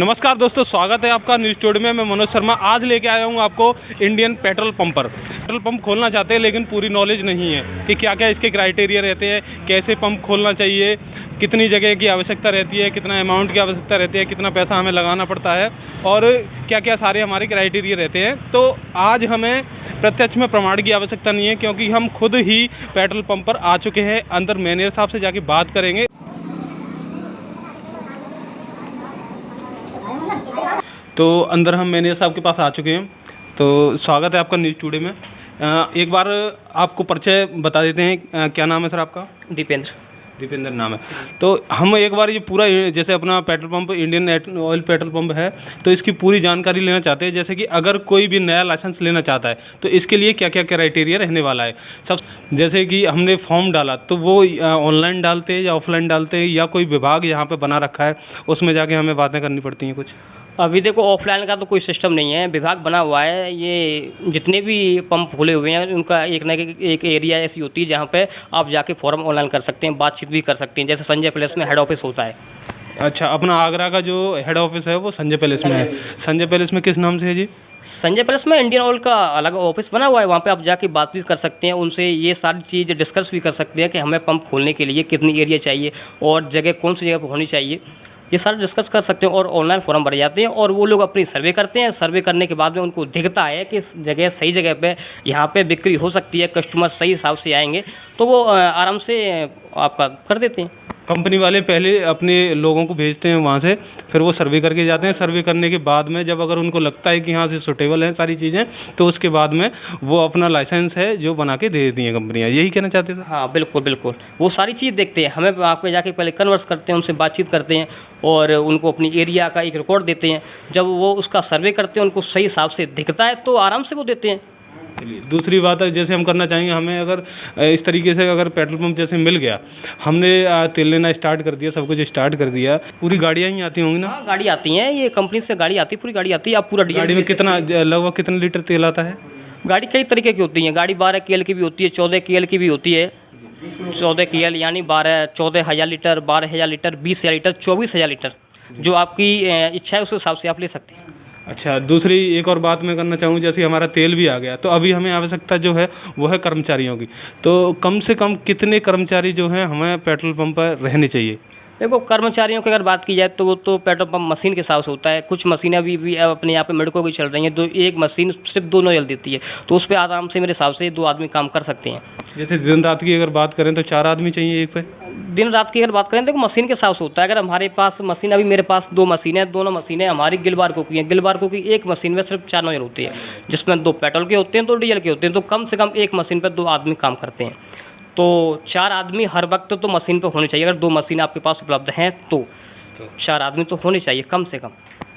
नमस्कार दोस्तों, स्वागत है आपका न्यूज़ स्टूडियो में। मैं मनोज शर्मा आज लेके आया हूँ आपको इंडियन पेट्रोल पंप पर। पेट्रोल पंप खोलना चाहते हैं लेकिन पूरी नॉलेज नहीं है कि क्या क्या इसके क्राइटेरिया रहते हैं, कैसे पंप खोलना चाहिए, कितनी जगह की आवश्यकता रहती है, कितना अमाउंट की आवश्यकता रहती है, कितना पैसा हमें लगाना पड़ता है और क्या क्या सारे हमारे क्राइटेरिया रहते हैं। तो आज हमें प्रत्यक्ष में प्रमाण की आवश्यकता नहीं है क्योंकि हम खुद ही पेट्रोल पंप पर आ चुके हैं। अंदर मैनेजर साहब से जाके बात करेंगे। तो अंदर हम मैनेजर साहब के पास आ चुके हैं। तो स्वागत है आपका न्यूज़ टुडे में। एक बार आपको परिचय बता देते हैं। क्या नाम है सर आपका? दीपेंद्र नाम है। तो हम एक बार ये पूरा जैसे अपना petrol pump Indian oil petrol pump है तो इसकी पूरी जानकारी लेना चाहते हैं। जैसे कि अगर कोई भी नया लाइसेंस लेना चाहता है तो इसके लिए क्या क्या क्राइटेरिया रहने वाला है। सब जैसे कि हमने फॉर्म डाला तो वो ऑनलाइन डालते हैं या ऑफलाइन डालते हैं या कोई विभाग यहाँ पे बना रखा है उसमें जाके हमें बातें करनी पड़ती हैं कुछ? अभी देखो, ऑफलाइन का तो कोई सिस्टम नहीं है, विभाग बना हुआ है। ये जितने भी पंप खुले हुए हैं उनका एक ना एक एरिया ऐसी होती है जहाँ पे आप जाके फॉर्म ऑनलाइन कर सकते हैं, बातचीत भी कर सकते हैं। जैसे संजय पैलेस में हेड ऑफिस होता है। अच्छा, अपना आगरा का जो हेड ऑफिस है वो संजय पैलेस में है। संजय पैलेस में किस नाम से है जी? संजय पैलेस में इंडियन ऑयल का अलग ऑफिस बना हुआ है, वहाँ पे आप जाके बात भी कर सकते हैं, उनसे ये सारी चीज़ डिस्कस भी कर सकते हैं कि हमें पंप खोलने के लिए कितनी एरिया चाहिए और जगह कौन सी जगह पर होनी चाहिए। ये सारा डिस्कस कर सकते हैं और ऑनलाइन फॉर्म भर जाते हैं और वो लोग अपनी सर्वे करते हैं। सर्वे करने के बाद में उनको दिखता है कि जगह सही जगह पे यहाँ पे बिक्री हो सकती है, कस्टमर सही हिसाब से आएंगे तो वो आराम से आपका कर देते हैं। कंपनी वाले पहले अपने लोगों को भेजते हैं वहाँ से, फिर वो सर्वे करके जाते हैं। सर्वे करने के बाद में जब अगर उनको लगता है कि यहाँ से सूटेबल हैं सारी चीज़ें तो उसके बाद में वो अपना लाइसेंस है जो बना के दे देती हैं कंपनियाँ। यही कहना चाहते थे? हाँ बिल्कुल बिल्कुल, वो सारी चीज़ देखते हैं। हमें वहाँ पे जाके पहले कन्वर्स करते हैं, उनसे बातचीत करते हैं और उनको अपनी एरिया का एक रिकॉर्ड देते हैं। जब वो उसका सर्वे करते हैं, उनको सही हिसाब से दिखता है तो आराम से वो देते हैं। दूसरी बात है, जैसे हम करना चाहेंगे, हमें अगर इस तरीके से अगर पेट्रोल पंप जैसे मिल गया, हमने तेल लेना स्टार्ट कर दिया, सब कुछ स्टार्ट कर दिया, पूरी गाड़ियाँ ही आती होंगी ना? हाँ, गाड़ी आती हैं, ये कंपनी से गाड़ी आती है, पूरी गाड़ी आती है। आप पूरा गाड़ी में कितना लगभग कितना लीटर तेल आता है? गाड़ी कई तरीके की होती है। गाड़ी 12 KL की भी होती है, 14 KL की भी होती है। 14 KL यानी 14,000 लीटर, 12,000 लीटर, 20,000 लीटर, 24,000 लीटर, जो आपकी इच्छा है उस हिसाब से आप ले सकते हैं। अच्छा, दूसरी एक और बात मैं करना चाहूँ, जैसे हमारा तेल भी आ गया तो अभी हमें आवश्यकता जो है वो है कर्मचारियों की। तो कम से कम कितने कर्मचारी जो हैं हमें पेट्रोल पंप पर रहने चाहिए? देखो, कर्मचारियों की अगर बात की जाए तो वो तो पेट्रोल पंप मशीन के हिसाब से होता है। कुछ मशीनें अभी भी अपने यहाँ पे मिडको की चल रही हैं, तो एक मशीन सिर्फ 2 नोजल देती है, तो उस पर आराम से मेरे हिसाब से 2 आदमी काम कर सकते हैं। जैसे दिन रात की अगर बात करें तो 4 आदमी चाहिए एक पे? दिन रात की अगर बात करें तो मशीन के हिसाब से होता है। अगर हमारे पास मशीन, अभी मेरे पास 2 मशीनें हैं, दोनों मशीनें हमारी गिलबार्को की हैं। गिलबार्को की एक मशीन में सिर्फ 4 नोजल होती है, जिसमें 2 पेट्रोल के होते हैं, 2 डीजल के होते हैं। तो कम से कम एक मशीन पर 2 आदमी काम करते हैं। तो 4 आदमी हर वक्त तो मशीन पर होने चाहिए। अगर 2 मशीन आपके पास उपलब्ध हैं तो 4 आदमी तो होने चाहिए कम से कम।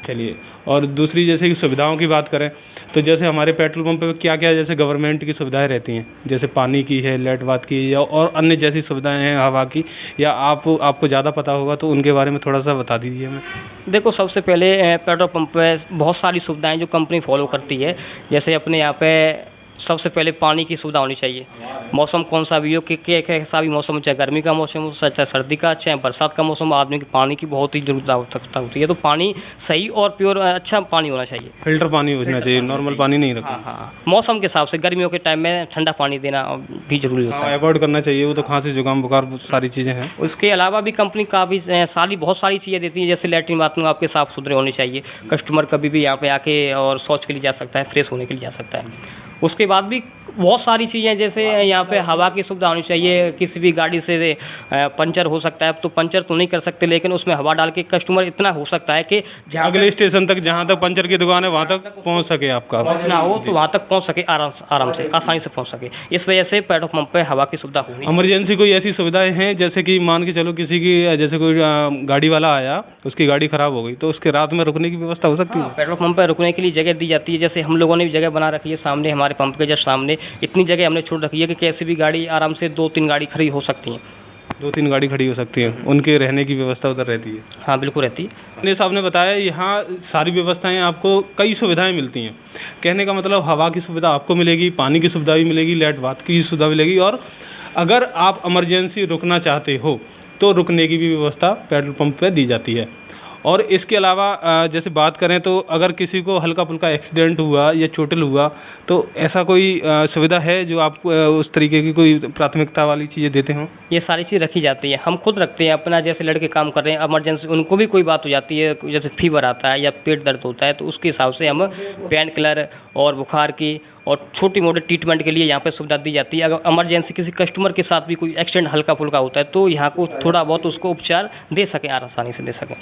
चलिए, और दूसरी जैसे कि सुविधाओं की बात करें तो जैसे हमारे पेट्रोल पंप पे क्या क्या जैसे गवर्नमेंट की सुविधाएं रहती हैं, जैसे पानी की है, लाइट बात की या और अन्य जैसी सुविधाएं हैं हवा की, या आपको ज़्यादा पता होगा तो उनके बारे में थोड़ा सा बता दीजिए हमें। देखो, सबसे पहले पेट्रोल पंप पे बहुत सारी सुविधाएं जो कंपनी फॉलो करती है। जैसे अपने यहाँ पे सबसे पहले पानी की सुविधा होनी चाहिए। मौसम कौन सा भी हो, कि कैसा भी मौसम हो, चाहे गर्मी का मौसम हो, चाहे सर्दी का, चाहे बरसात का मौसम, आदमी की पानी की बहुत ही ज़रूरत होती है। तो पानी सही और प्योर अच्छा पानी होना चाहिए। फिल्टर पानी होना चाहिए, नॉर्मल पानी नहीं रखना। हाँ, मौसम के हिसाब से गर्मियों के टाइम में ठंडा पानी देना भी जरूरी होता है। अवॉइड करना चाहिए, वो तो खांसी जुकाम बुखार सारी चीज़ें हैं। उसके अलावा भी कंपनी काफ़ी बहुत सारी चीज़ें देती है। जैसे लैट्रिन बाथरूम आपके साफ़ सुथरे होने चाहिए। कस्टमर कभी भी यहाँ पे आके और शौच के लिए जा सकता है, फ्रेश होने के लिए जा सकता है। उसके बाद भी बहुत सारी चीज़ें, जैसे यहाँ पे हवा की सुविधा होनी चाहिए। किसी भी गाड़ी से पंचर हो सकता है, तो पंचर तो नहीं कर सकते लेकिन उसमें हवा डाल के कस्टमर इतना हो सकता है कि अगले स्टेशन तक, जहाँ तक पंचर की दुकान है वहाँ तक पहुँच सके, आपका पहुँचना हो तो वहाँ तक पहुँच सके, आराम से आसानी से पहुँच सके। इस वजह से पेट्रोल पंप पे हवा की सुविधा होगी। इमरजेंसी कोई ऐसी सुविधाएं हैं जैसे कि मान के चलो किसी की जैसे कोई गाड़ी वाला आया, उसकी गाड़ी ख़राब हो गई तो उसके रात में रुकने की व्यवस्था हो सकती है? पेट्रोल पंप पर रुकने के लिए जगह दी जाती है। जैसे हम लोगों ने भी जगह बना रखी है सामने, हमारे पंप के जस्ट सामने इतनी जगह हमने छोड़ रखी है कि कैसे भी गाड़ी आराम से 2-3 गाड़ी खड़ी हो सकती हैं। 2-3 गाड़ी खड़ी हो सकती है, उनके रहने की व्यवस्था उधर रहती है? हाँ बिल्कुल रहती है। मैनेजर साहब ने बताया यहाँ सारी व्यवस्थाएं, आपको कई सुविधाएं मिलती हैं। कहने का मतलब हवा की सुविधा आपको मिलेगी, पानी की सुविधा भी मिलेगी, लाइट बात की सुविधा मिलेगी, और अगर आप इमरजेंसी रुकना चाहते हो तो रुकने की भी व्यवस्था पेट्रोल पंप पर दी जाती है। और इसके अलावा जैसे बात करें तो अगर किसी को हल्का फुल्का एक्सीडेंट हुआ या चोटिल हुआ तो ऐसा कोई सुविधा है जो आप उस तरीके की कोई प्राथमिकता वाली चीज़ें देते हों? ये सारी चीज़ रखी जाती है, हम खुद रखते हैं अपना। जैसे लड़के काम कर रहे हैं, इमरजेंसी उनको भी कोई बात हो जाती है, जैसे फीवर आता है या पेट दर्द होता है, तो उसके हिसाब से हम पेन किलर और बुखार की और छोटी मोटी ट्रीटमेंट के लिए यहाँ पे सुविधा दी जाती है। अगर इमरजेंसी किसी कस्टमर के साथ भी कोई एक्सीडेंट हल्का फुल्का होता है तो यहाँ को थोड़ा बहुत उसको उपचार दे सकें, आसानी से दे सकें।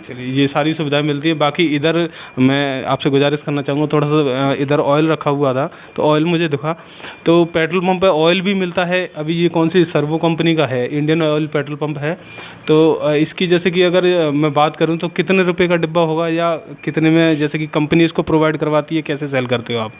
चलिए, ये सारी सुविधाएं मिलती है। बाकी इधर मैं आपसे गुजारिश करना चाहूँगा, थोड़ा सा इधर ऑयल रखा हुआ था तो ऑयल मुझे दिखा, तो पेट्रोल पंप पे ऑयल भी मिलता है। अभी ये कौन सी सर्वो कंपनी का है, इंडियन ऑयल पेट्रोल पंप है। तो इसकी जैसे कि अगर मैं बात करूँ तो कितने रुपए का डिब्बा होगा या कितने में जैसे कि कंपनी इसको प्रोवाइड करवाती है, कैसे सेल करते हो आप?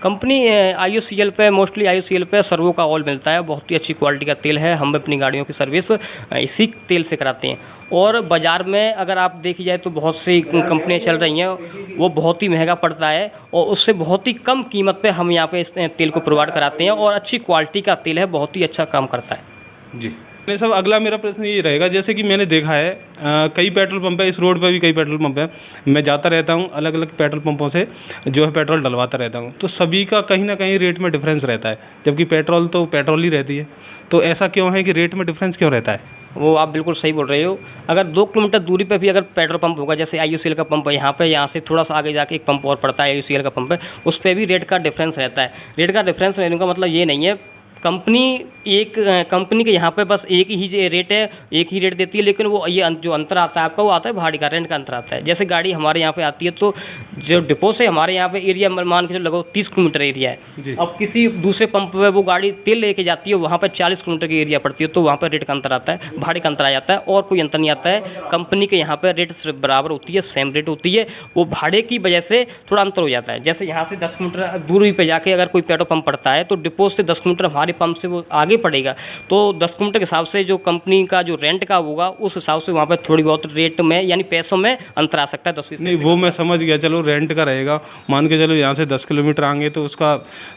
कंपनी IOCL पे, मोस्टली IOCL पे सर्वो का ऑयल मिलता है, बहुत ही अच्छी क्वालिटी का तेल है। हम अपनी गाड़ियों की सर्विस इसी तेल से कराते हैं। और बाज़ार में अगर आप देखी जाए तो बहुत सी कंपनियां चल रही हैं, वो बहुत ही महंगा पड़ता है और उससे बहुत ही कम कीमत पे हम यहाँ पे इस तेल को प्रोवाइड कराते हैं और अच्छी क्वालिटी का तेल है, बहुत ही अच्छा काम करता है। जी नहीं सब, अगला मेरा प्रश्न ये रहेगा, जैसे कि मैंने देखा है कई पेट्रोल पंप है, इस रोड पर भी कई पेट्रोल पंप है, मैं जाता रहता हूँ अलग अलग पेट्रोल पंपों से जो है पेट्रोल डलवाता रहता हूँ, तो सभी का कहीं ना कहीं रेट में डिफरेंस रहता है, जबकि पेट्रोल तो पेट्रोल ही रहती है। तो ऐसा क्यों है कि रेट में डिफरेंस क्यों रहता है? वो आप बिल्कुल सही बोल रहे हो। अगर 2 किलोमीटर दूरी पे भी अगर पेट्रोल पंप होगा, जैसे IOCL का पंप है यहाँ से थोड़ा सा आगे जाके एक पंप और पड़ता है, IOCL का पंप है, उस पर भी रेट का डिफरेंस रहता है। रेट का डिफरेंस रहने का मतलब ये नहीं है कंपनी के यहाँ पे बस एक ही रेट है, एक ही रेट देती है, लेकिन वो ये जो अंतर आता है आपका, वो आता है भाड़ी का, रेंट का अंतर आता है। जैसे गाड़ी हमारे यहाँ पे आती है तो जो डिपो से हमारे यहाँ पे एरिया मान के चलो लगभग 30 किलोमीटर एरिया है। अब किसी दूसरे पंप पे वो गाड़ी तेल लेके जाती है, वहाँ पर 40 किलोमीटर की एरिया पड़ती है, तो वहाँ पर रेट का अंतर आता है, भाड़े का अंतर आ जाता है, और कोई अंतर नहीं आता है। कंपनी के यहाँ पर रेट सिर्फ बराबर होती है, सेम रेट होती है, वो भाड़े की वजह से थोड़ा अंतर हो जाता है। जैसे यहाँ से 10 किलोमीटर दूरी पर जाके अगर कोई पेट्रोल पंप पड़ता है तो डिपो से 10 किलोमीटर हमारे पंप से वो आगे पड़ेगा, तो 10 किलोमीटर के हिसाब से जो कंपनी का जो रेंट का होगा उस हिसाब से वहाँ पर थोड़ी बहुत रेट में यानी पैसों में अंतर आ सकता है, 10-20 नहीं वो मैं समझ गया, चलो रेंट का रहेगा, मान के चलो यहाँ से 10 किलोमीटर आएंगे तो उसका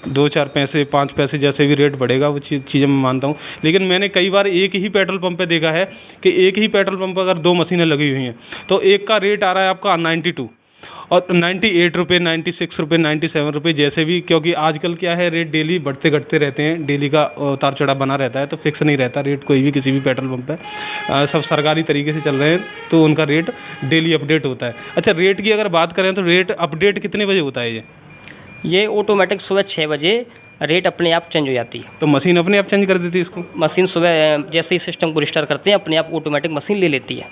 2-4 पैसे 5 पैसे जैसे भी रेट बढ़ेगा, वो चीज़ें मैं मानता हूँ। लेकिन मैंने कई बार एक ही पेट्रोल पंप पे देखा है कि एक ही पेट्रोल पंप पर अगर 2 मशीनें लगी हुई हैं तो एक का रेट आ रहा है आपका 92 और 98 रुपये, 96 रुपये, 97 रुपये जैसे भी, क्योंकि आजकल क्या है रेट डेली बढ़ते घटते रहते हैं, डेली का उतार चढ़ाव बना रहता है, तो फिक्स नहीं रहता रेट कोई भी किसी भी पेट्रोल पंप पे। सब सरकारी तरीके से चल रहे हैं तो उनका रेट डेली अपडेट होता है। अच्छा, रेट की अगर बात करें तो रेट अपडेट कितने बजे होता है ये ऑटोमेटिक सुबह 6 बजे रेट अपने आप चेंज हो जाती है। तो मशीन अपने आप चेंज कर देती है इसको? मशीन सुबह जैसे ही सिस्टम को रिस्टार्ट करते हैं अपने आप ऑटोमेटिक मशीन ले लेती है।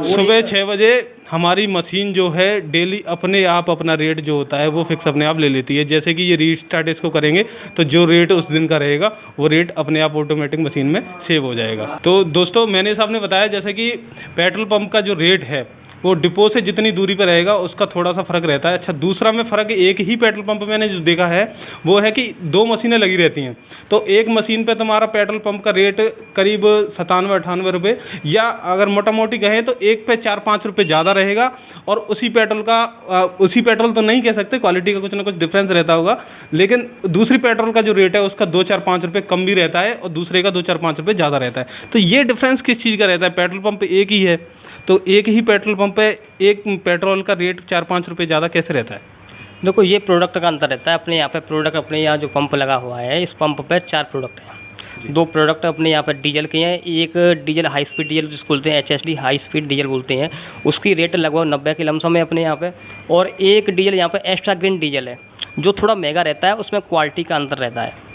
सुबह 6 बजे हमारी मशीन जो है डेली अपने आप अपना रेट जो होता है वो फिक्स अपने आप ले लेती है। जैसे कि ये रीस्टार्ट इसको करेंगे तो जो रेट उस दिन का रहेगा वो रेट अपने आप ऑटोमेटिक मशीन में सेव हो जाएगा। तो दोस्तों मैंने साहब ने बताया जैसे कि पेट्रोल पंप का जो रेट है वो डिपो से जितनी दूरी पर रहेगा उसका थोड़ा सा फ़र्क रहता है। अच्छा, दूसरा में फ़र्क एक ही पेट्रोल पंप मैंने जो देखा है वो है कि 2 मशीनें लगी रहती हैं, तो एक मशीन पे तुम्हारा पेट्रोल पंप का रेट करीब 97-98 रुपये, या अगर मोटा मोटी कहें तो एक पे 4-5 रुपये ज़्यादा रहेगा, और उसी पेट्रोल तो नहीं कह सकते, क्वालिटी का कुछ ना कुछ डिफरेंस रहता होगा, लेकिन दूसरी पेट्रोल का जो रेट है उसका 2-4-5 रुपये कम भी रहता है और दूसरे का 2-4-5 रुपये ज़्यादा रहता है। तो ये डिफरेंस किस चीज़ का रहता है? पेट्रोल पंप एक ही है तो एक ही पेट्रोल पंप पे एक पेट्रोल का रेट 4-5 रुपये ज़्यादा कैसे रहता है? देखो, ये प्रोडक्ट का अंतर रहता है। अपने यहाँ पे प्रोडक्ट, अपने यहाँ जो पंप लगा हुआ है इस पंप पे 4 प्रोडक्ट हैं। 2 प्रोडक्ट अपने यहाँ पर डीजल के हैं। एक डीजल हाई स्पीड डीजल जिसको बोलते हैं HSD हाई स्पीड डीजल बोलते हैं, उसकी रेट लगभग 90 के लमसम है अपने यहाँ पे। और एक डीजल यहाँ पे एक्स्ट्रा ग्रीन डीजल है जो थोड़ा महंगा रहता है, उसमें क्वालिटी का अंतर रहता है।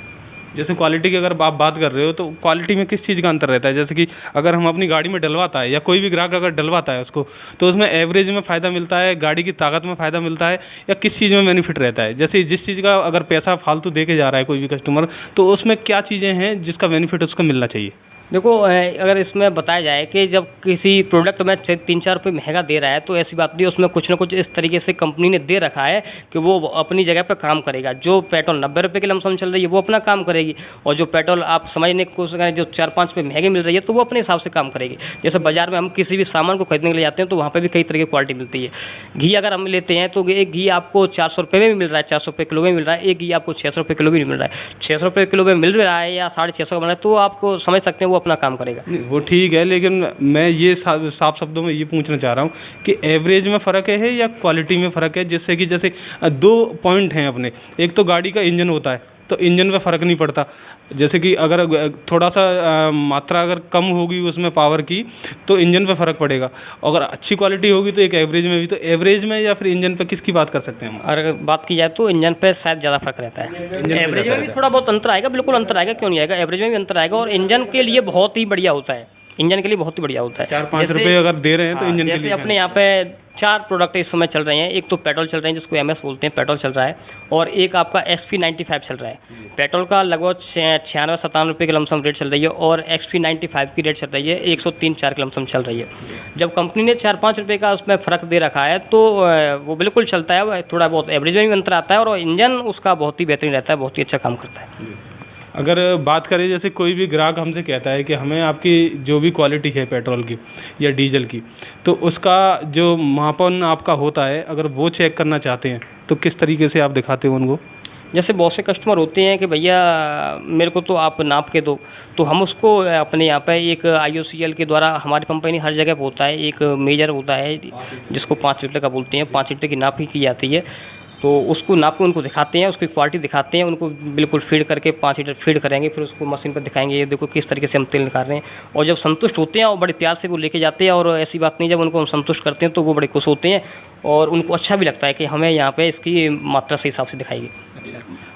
जैसे क्वालिटी की अगर आप बात कर रहे हो तो क्वालिटी में किस चीज़ का अंतर रहता है? जैसे कि अगर हम अपनी गाड़ी में डलवाता है या कोई भी ग्राहक अगर डलवाता है उसको, तो उसमें एवरेज में फ़ायदा मिलता है, गाड़ी की ताकत में फ़ायदा मिलता है, या किस चीज़ में बेनिफिट रहता है? जैसे जिस चीज़ का अगर पैसा फालतू दे के जा रहा है कोई भी कस्टमर, तो उसमें क्या चीज़ें हैं जिसका बेनिफिट उसको मिलना चाहिए? देखो, अगर इसमें बताया जाए कि जब किसी प्रोडक्ट में 3-4 रुपये महंगा दे रहा है तो ऐसी बात नहीं, उसमें कुछ ना कुछ इस तरीके से कंपनी ने दे रखा है कि वो अपनी जगह पर काम करेगा। जो पेट्रोल 90 रुपये के लमसम चल रही है वो अपना काम करेगी, और जो पेट्रोल आप समझने की कोशिश करें जो 4-5 रुपये महंगी मिल रही है तो वो अपने हिसाब से काम करेगी। जैसे बाज़ार में हम किसी भी सामान को खरीदने के लिए जाते हैं तो वहाँ पर भी कई तरह की क्वालिटी मिलती है। घी अगर हम लेते हैं तो एक घी आपको 400 रुपये में भी मिल रहा है, 400 रुपये किलो में मिल रहा है। एक घी आपको 600 रुपये किलो भी मिल रहा है। 600 रुपये किलो में मिल रहा है या 650 का मिल रहा है, तो आपको समझ सकते हैं वो अपना काम करेगा। वो ठीक है, लेकिन मैं ये साफ शब्दों में ये पूछना चाह रहा हूँ कि एवरेज में फ़र्क है या क्वालिटी में फ़र्क है, जिससे कि जैसे 2 पॉइंट हैं अपने। एक तो गाड़ी का इंजन होता है, तो इंजन पे फ़र्क नहीं पड़ता। जैसे कि अगर थोड़ा सा मात्रा अगर कम होगी उसमें पावर की, तो इंजन पे फ़र्क पड़ेगा। अगर अच्छी क्वालिटी होगी तो एक एवरेज में भी, तो एवरेज में या फिर इंजन पे किसकी बात कर सकते हैं हम? अगर बात की जाए तो इंजन पे शायद ज़्यादा फर्क रहता है। एवरेज में भी थोड़ा बहुत अंतर आएगा, बिल्कुल अंतर आएगा, क्यों नहीं आएगा, एवरेज में भी अंतर आएगा। और इंजन के लिए बहुत ही बढ़िया होता है, इंजन के लिए बहुत ही बढ़िया होता है। 4-5 रुपये अगर दे रहे हैं तो इंजन के लिए जैसे अपने यहाँ पे 4 प्रोडक्ट इस समय चल रहे हैं। एक तो पेट्रोल चल रहे हैं जिसको MS बोलते हैं, पेट्रोल चल रहा है, और एक आपका XP95 चल रहा है। पेट्रोल का लगभग 96-97 रुपये की लमसम रेट चल रही है, और XP95 की रेट चल रही है 103-4 की लमसम चल रही है। जब कंपनी ने 4-5 रुपये का उसमें फ़र्क दे रखा है तो वो बिल्कुल चलता है, थोड़ा बहुत एवरेज में भी अंतर आता है, और इंजन उसका बहुत ही बेहतरीन रहता है, बहुत ही अच्छा काम करता है। अगर बात करें, जैसे कोई भी ग्राहक हमसे कहता है कि हमें आपकी जो भी क्वालिटी है पेट्रोल की या डीजल की, तो उसका जो मापन आपका होता है, अगर वो चेक करना चाहते हैं तो किस तरीके से आप दिखाते हो उनको? जैसे बहुत से कस्टमर होते हैं कि भैया मेरे को तो आप नाप के दो, तो हम उसको अपने यहाँ पे एक IOCL के द्वारा, हमारी कंपनी हर जगह पे होता है, एक मेजर होता है जिसको 5 लीटर का बोलते हैं, 5 लीटर की नाप ही की जाती है। तो उसको नाप के उनको दिखाते हैं, उसकी क्वालिटी दिखाते हैं, उनको बिल्कुल फीड करके 5 लीटर फीड करेंगे, फिर उसको मशीन पर दिखाएंगे, ये देखो किस तरीके से हम तेल निकाल रहे हैं। और जब संतुष्ट होते हैं और बड़े प्यार से वो लेके जाते हैं, और ऐसी बात नहीं, जब उनको हम संतुष्ट करते हैं तो वो बड़े खुश होते हैं, और उनको अच्छा भी लगता है कि हमें यहाँ पे इसकी मात्रा सही हिसाब से दिखाई गई।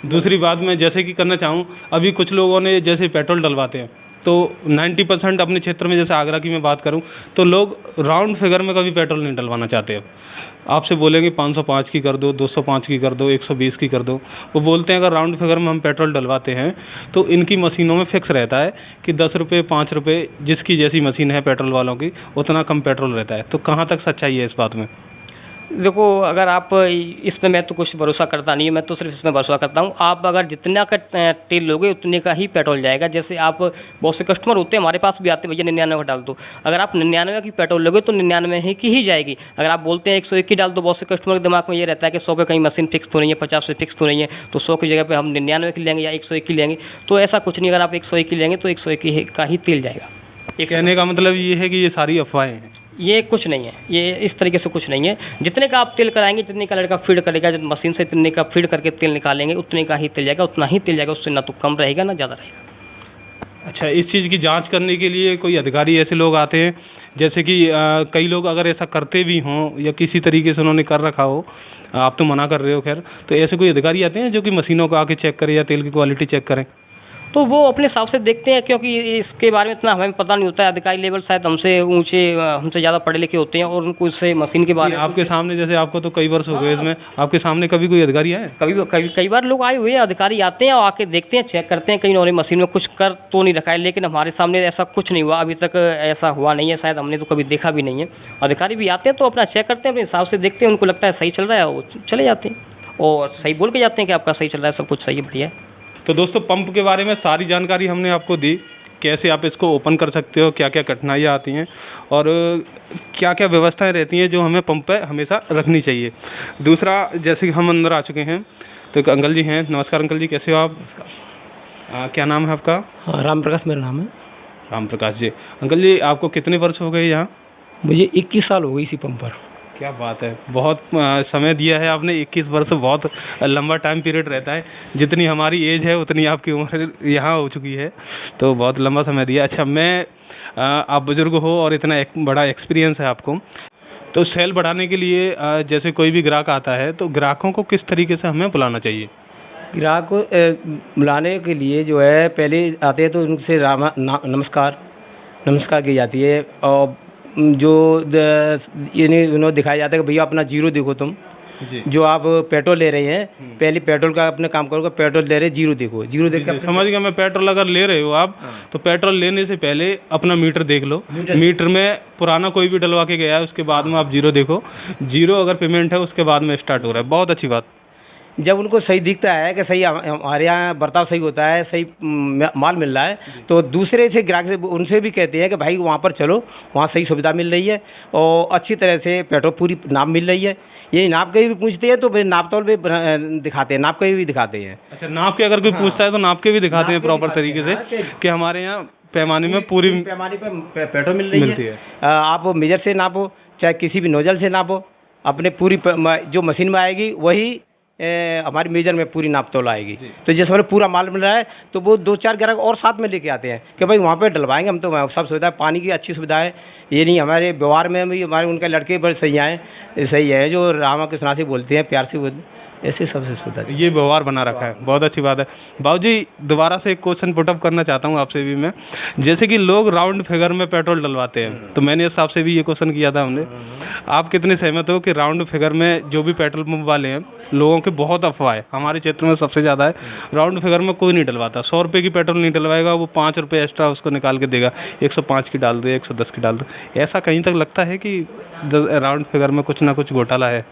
दूसरी बात मैं जैसे कि करना चाहूँ, अभी कुछ लोगों ने जैसे पेट्रोल डलवाते हैं तो 90% अपने क्षेत्र में, जैसे आगरा की मैं बात करूं, तो लोग राउंड फिगर में कभी पेट्रोल नहीं डलवाना चाहते। अब आपसे बोलेंगे 505 की कर दो, 205 की कर दो, 120 की कर दो। वो बोलते हैं अगर राउंड फिगर में हम पेट्रोल डलवाते हैं तो इनकी मशीनों में फिक्स रहता है कि 10 रुपये 5 रुपये, जिसकी जैसी मशीन है पेट्रोल वालों की, उतना कम पेट्रोल रहता है। तो कहाँ तक सच्चाई है इस बात में? देखो, अगर आप इसमें, मैं तो कुछ भरोसा करता नहीं है, मैं तो सिर्फ इसमें भरोसा करता हूँ, आप अगर जितना का तेल लोगे उतने का ही पेट्रोल जाएगा। जैसे आप, बहुत से कस्टमर होते हैं हमारे पास भी आते हैं, भैया 99 का डाल दो, अगर आप 99 की पेट्रोल लोगे तो 99 की ही जाएगी। अगर आप बोलते हैं 101 की डाल दो, बहुत से कस्टमर के दिमाग में ये रहता है कि 100 पे कहीं मशीन फिक्स तो नहीं है, 50 पे फिक्स तो नहीं है, तो 100 की जगह पर हम 99 की लेंगे या 101 की लेंगे। तो ऐसा कुछ नहीं, अगर आप 101 की लेंगे तो 101 का ही तेल जाएगा। कहने का मतलब ये है कि ये सारी अफवाहें हैं? ये कुछ नहीं है, ये इस तरीके से कुछ नहीं है। जितने का आप तेल कराएंगे, जितने का लड़का फीड करेगा, जब मशीन से इतने का फीड करके तेल निकालेंगे, उतने का ही तेल जाएगा, उतना ही तेल जाएगा, उससे ना तो कम रहेगा ना ज़्यादा रहेगा। अच्छा, इस चीज़ की जांच करने के लिए कोई अधिकारी ऐसे लोग आते हैं, जैसे कि कई लोग अगर ऐसा करते भी हों या किसी तरीके से उन्होंने कर रखा हो, आप तो मना कर रहे हो खैर, तो ऐसे कोई अधिकारी आते हैं जो कि मशीनों को आके चेक करें या तेल की क्वालिटी चेक करें? तो वो अपने हिसाब से देखते हैं, क्योंकि इसके बारे में इतना हमें पता नहीं होता है। अधिकारी लेवल शायद हमसे ऊंचे, हमसे ज़्यादा पढ़े लिखे होते हैं, और उनको इससे मशीन के बारे में, आपके सामने, जैसे आपको तो कई वर्ष हो गए इसमें, आपके सामने कभी कोई अधिकारी आए? कई बार लोग आए हुए हैं, अधिकारी आते हैं और आके देखते हैं, चेक करते हैं, कहीं उन्होंने मशीन में कुछ कर तो नहीं रखा है, लेकिन हमारे सामने ऐसा कुछ नहीं हुआ अभी तक, ऐसा हुआ नहीं है, शायद हमने तो कभी देखा भी नहीं है। अधिकारी भी आते हैं तो अपना चेक करते हैं, अपने हिसाब से देखते हैं, उनको लगता है सही चल रहा है, वो चले जाते हैं और सही बोल के जाते हैं कि आपका सही चल रहा है, सब कुछ सही है, बढ़िया है। तो दोस्तों, पंप के बारे में सारी जानकारी हमने आपको दी, कैसे आप इसको ओपन कर सकते हो, क्या क्या कठिनाइयाँ आती हैं और क्या क्या व्यवस्थाएं रहती हैं जो हमें पंप पे हमेशा रखनी चाहिए। दूसरा, जैसे कि हम अंदर आ चुके हैं तो एक अंकल जी हैं। नमस्कार अंकल जी, कैसे हो आप? क्या नाम है आपका? राम प्रकाश मेरा नाम है। राम प्रकाश जी। अंकल जी, आपको कितने वर्ष हो गए यहाँ? मुझे 21 साल हो गई इसी पंप पर। क्या बात है, बहुत समय दिया है आपने। 21 वर्ष बहुत लंबा टाइम पीरियड रहता है। जितनी हमारी एज है उतनी आपकी उम्र यहाँ हो चुकी है, तो बहुत लंबा समय दिया। अच्छा, आप बुज़ुर्ग हो और इतना एक बड़ा एक्सपीरियंस है आपको, तो सेल बढ़ाने के लिए जैसे कोई भी ग्राहक आता है तो ग्राहकों को किस तरीके से हमें बुलाना चाहिए? ग्राहक को बुलाने के लिए जो है, पहले आते हैं तो उनसे नमस्कार की जाती है, और जो उन्हें दिखाया जाता है कि भैया अपना जीरो देखो, तुम जो आप पेट्रोल ले रहे हैं, पहले पेट्रोल का अपने काम करोगे, पेट्रोल ले रहे जीरो देखो, जीरो देख के समझ गया मैं। पेट्रोल अगर ले रहे हो आप, तो पेट्रोल लेने से पहले अपना मीटर देख लो। मीटर में पुराना कोई भी डलवा के गया है, उसके बाद में आप जीरो देखो। जीरो अगर पेमेंट है उसके बाद में स्टार्ट हो रहा है। बहुत अच्छी बात। जब उनको सही दिखता है कि सही हमारे यहाँ बर्ताव सही होता है, सही माल मिल रहा है, तो दूसरे से ग्राहक से उनसे भी कहते हैं कि भाई वहाँ पर चलो, वहाँ सही सुविधा मिल रही है और अच्छी तरह से पेट्रोल पूरी नाप मिल रही है। ये नाप के भी पूछते हैं तो फिर नाप तौल भी दिखाते हैं, नाप के भी दिखाते हैं। अच्छा, नाप के अगर कोई पूछता है तो नाप के भी दिखाते हैं प्रॉपर तरीके से कि हमारे यहाँ पैमाने में पूरी पैमाने पर पेट्रोल मिलती है। आप मेजर से नापो, चाहे किसी भी नोजल से नापो, अपने पूरी जो मशीन में आएगी वही हमारी मेजर में पूरी नाप तोल आएगी। तो जैसे हमारे पूरा माल मिल रहा है तो वो 2-4 ग्राहक और साथ में लेके आते हैं कि भाई वहाँ पे डलवाएंगे हम, तो सब सुविधा, पानी की अच्छी सुविधा है। ये नहीं, हमारे व्यवहार में भी हमारे उनके लड़के बड़े सही हैं, सही है, जो रामा कृष्णा से बोलते हैं, प्यार से बोलते हैं, ऐसे सबसे सुविधा ये व्यवहार बना रखा है, बहुत अच्छी बात है। बाबूजी दोबारा से एक क्वेश्चन पुटअप करना चाहता हूँ आपसे भी मैं, जैसे कि लोग राउंड फिगर में पेट्रोल डलवाते हैं, तो मैंने इस हिसाब से भी ये क्वेश्चन किया था हमने, आप कितने सहमत हो कि राउंड फिगर में जो भी पेट्रोल पंप वाले हैं, लोगों के बहुत अफवाह है, हमारे क्षेत्र में सबसे ज़्यादा है, राउंड फिगर में कोई नहीं डलवाता, 100 रुपये की पेट्रोल नहीं डलवाएगा, वो 5 रुपये एक्स्ट्रा उसको निकाल के देगा, 105 की डाल दो, 110 की डाल दो। ऐसा कहीं तक लगता है कि राउंड फिगर में कुछ ना कुछ घोटाला है?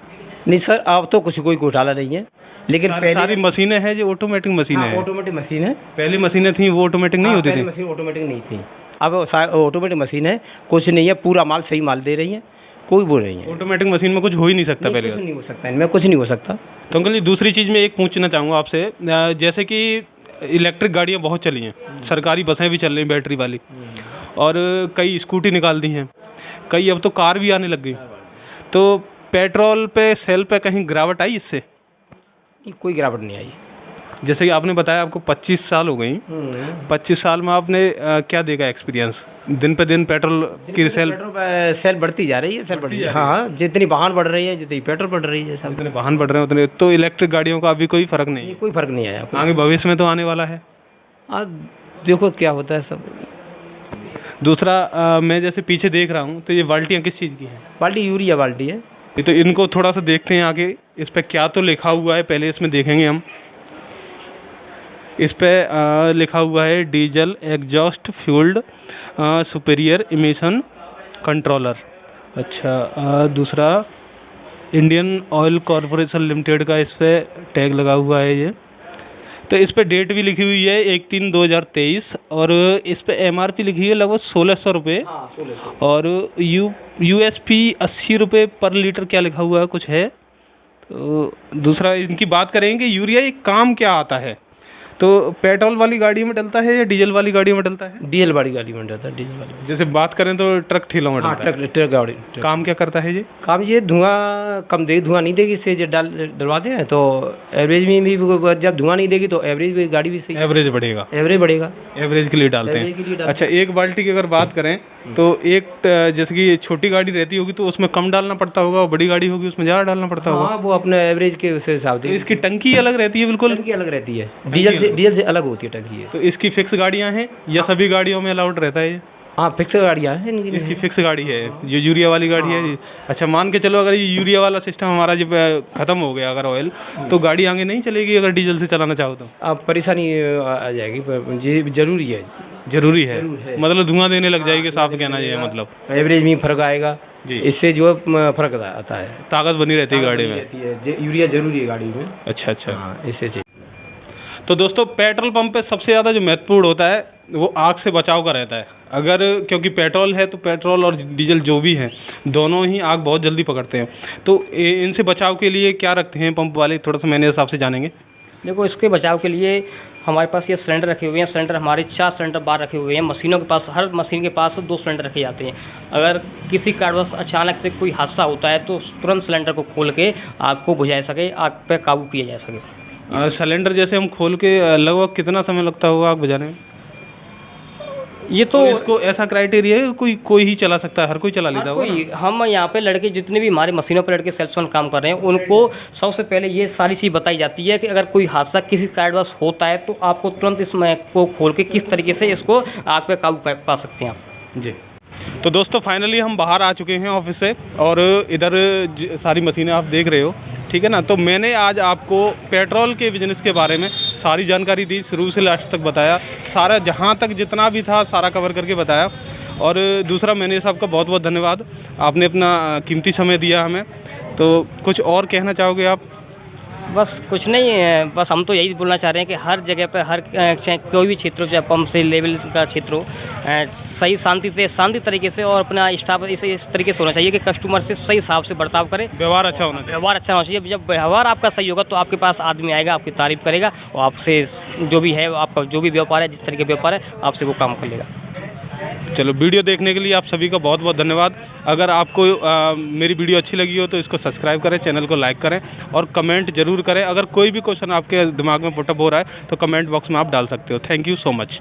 नहीं सर, अब तो कोई घोटाला नहीं है, लेकिन पहले सारी मशीनें हैं जो ऑटोमेटिक मशीनें हैं। ऑटोमेटिक मशीन है। पहली मशीनें थी वो ऑटोमेटिक नहीं होती थी। मशीन ऑटोमेटिक नहीं थी, अब ऑटोमेटिक मशीन है, कुछ नहीं है, पूरा माल सही माल दे रही है, कोई वो नहीं है। ऑटोमेटिक मशीन में कुछ हो ही नहीं सकता, पहले कुछ नहीं हो सकता, इनमें कुछ नहीं हो सकता। तो अंकल जी दूसरी चीज़ मैं एक पूछना चाहूँगा आपसे, जैसे कि इलेक्ट्रिक गाड़ियाँ बहुत चली हैं, सरकारी बसें भी चल रही हैं बैटरी वाली, और कई स्कूटी निकाल दी हैं, कई अब तो कार भी आने लग गई, तो पेट्रोल पे सेल पे कहीं गिरावट आई इससे? कोई गिरावट नहीं आई। जैसे कि आपने बताया आपको 25 साल हो गई, 25 साल में आपने क्या देखा एक्सपीरियंस? दिन पे दिन पेट्रोल की सेल बढ़ती जा रही है, सेल बढ़ती है। हाँ, जितनी वाहन बढ़ रही है, जितनी पेट्रोल बढ़ रही है, सब जितने वाहन बढ़ रहे हैं उतने, तो इलेक्ट्रिक गाड़ियों का अभी कोई फ़र्क नहीं है? कोई फ़र्क नहीं आया। आगे भविष्य में तो आने वाला है, देखो क्या होता है सब। दूसरा मैं जैसे पीछे देख रहा हूँ, तो ये बाल्टियाँ किस चीज़ की हैं? बाल्टी यूरिया बाल्टी है। ये तो इनको थोड़ा सा देखते हैं आगे, इस पर क्या तो लिखा हुआ है, पहले इसमें देखेंगे हम। इस पर लिखा हुआ है diesel exhaust fuelled superior emission controller. अच्छा, दूसरा इंडियन ऑयल कॉरपोरेशन लिमिटेड का इस पर टैग लगा हुआ है ये, तो इस पर डेट भी लिखी हुई है 1/3/2023, और इस पर MRP लिखी है लगभग 1600 रुपये, और USP 80 रुपये पर लीटर क्या लिखा हुआ है, कुछ है। तो दूसरा इनकी बात करेंगे, यूरिया ये काम क्या आता है, तो पेट्रोल वाली गाड़ी में डलता है या डीजल वाली गाड़ी में डलता है? डीजल वाली गाड़ी में डलता है, डीजल वाली। जैसे बात करें तो ट्रक ठेलों में डलता है। ट्रक गाड़ी। काम क्या करता है ये? काम ये धुआं कम देगी, धुआं नहीं देगी, इससे डलवाते हैं तो एवरेज में भी, जब धुआं नहीं देगी तो एवरेज भी, गाड़ी भी सही, एवरेज बढ़ेगा, एवरेज बढ़ेगा, एवरेज के लिए डालते हैं। अच्छा, एक बाल्टी की अगर बात करें तो एक जैसे कि छोटी गाड़ी रहती होगी तो उसमें कम डालना पड़ता होगा, और बड़ी गाड़ी होगी उसमें ज़्यादा डालना पड़ता होगा। हाँ, वो अपने एवरेज के हिसाब से। इसकी टंकी अलग रहती है? बिल्कुल टंकी अलग रहती है, डीजल से अलग होती है टंकी है। तो इसकी फिक्स गाड़ियाँ हैं या सभी गाड़ियों में अलाउड रहता है ये? हाँ, फिक्स गाड़ियाँ हैं इनकी। इसकी फिक्स गाड़ी है, ये यूरिया वाली गाड़ी है। अच्छा, मान के चलो अगर ये यूरिया वाला सिस्टम हमारा जब ख़त्म हो गया अगर ऑयल, तो गाड़ी आगे नहीं चलेगी अगर डीजल से चलाना चाहो तो? अब परेशानी आ जाएगी, जरूरी है, जरूरी है। मतलब धुआं देने लग जाएगी, साफ कहना ये मतलब। एवरेज में फर्क आएगा, इससे जो फर्क आता है, ताकत बनी रहती है गाड़ी में। यूरिया जरूरी है गाड़ी में। अच्छा अच्छा, हाँ, इससे। तो दोस्तों पेट्रोल पंप पे सबसे ज़्यादा जो महत्वपूर्ण होता है वो आग से बचाव का रहता है। अगर क्योंकि पेट्रोल है तो पेट्रोल और डीजल जो भी हैं दोनों ही आग बहुत जल्दी पकड़ते हैं, तो इनसे बचाव के लिए क्या रखते हैं पंप वाले, थोड़ा सा मैंने हिसाब से जानेंगे। देखो, इसके बचाव के लिए हमारे पास ये सिलेंडर रखे हुए हैं। सिलेंडर हमारे 4 सिलेंडर बाहर रखे हुए हैं। मशीनों के पास, हर मशीन के पास 2 सिलेंडर रखे जाते हैं। अगर किसी कारणवश अचानक से कोई हादसा होता है तो तुरंत सिलेंडर को खोल के आग को बुझाया सके, आग पर काबू किया जा सके। सिलेंडर जैसे हम खोल के लगभग कितना समय लगता होगा आग बुझाने में? ये तो इसको ऐसा क्राइटेरिया है कोई ही चला सकता है, हर कोई चला लेता होगा? हम यहाँ पे लड़के जितने भी हमारे मशीनों पर लड़के सेल्समैन काम कर रहे हैं, उनको सबसे पहले ये सारी चीज़ बताई जाती है कि अगर कोई हादसा किसी कारणवश होता है तो आपको तुरंत इसमें को खोल के किस तरीके से इसको आग पे काबू पा सकते हैं आप जी। तो दोस्तों फाइनली हम बाहर आ चुके हैं ऑफिस से, और इधर सारी मशीनें आप देख रहे हो, ठीक है ना। तो मैंने आज आपको पेट्रोल के बिज़नेस के बारे में सारी जानकारी दी, शुरू से लास्ट तक बताया, सारा जहां तक जितना भी था सारा कवर करके बताया। और दूसरा मैनेजर साहब का बहुत बहुत धन्यवाद, आपने अपना कीमती समय दिया हमें। तो कुछ और कहना चाहोगे आप? बस कुछ नहीं है, बस हम तो यही बोलना चाह रहे हैं कि हर जगह पे, हर चाहे कोई भी क्षेत्र हो, चाहे पंप से लेवल का क्षेत्र हो, सही शांति तरीके से, और अपना स्टाफ इस तरीके से होना चाहिए कि कस्टमर से सही हिसाब से बर्ताव करे, व्यवहार अच्छा होना चाहिए। व्यवहार अच्छा होना चाहिए। जब व्यवहार आपका सही होगा तो आपके पास आदमी आएगा, आपकी तारीफ करेगा, और आपसे जो भी है, आपका जो भी व्यापार है, जिस तरीके का व्यापार है, आपसे वो काम कर लेगा। चलो, वीडियो देखने के लिए आप सभी का बहुत बहुत धन्यवाद। अगर आपको मेरी वीडियो अच्छी लगी हो तो इसको सब्सक्राइब करें, चैनल को लाइक करें और कमेंट जरूर करें। अगर कोई भी क्वेश्चन आपके दिमाग में पुटअप हो रहा है तो कमेंट बॉक्स में आप डाल सकते हो। Thank you so much.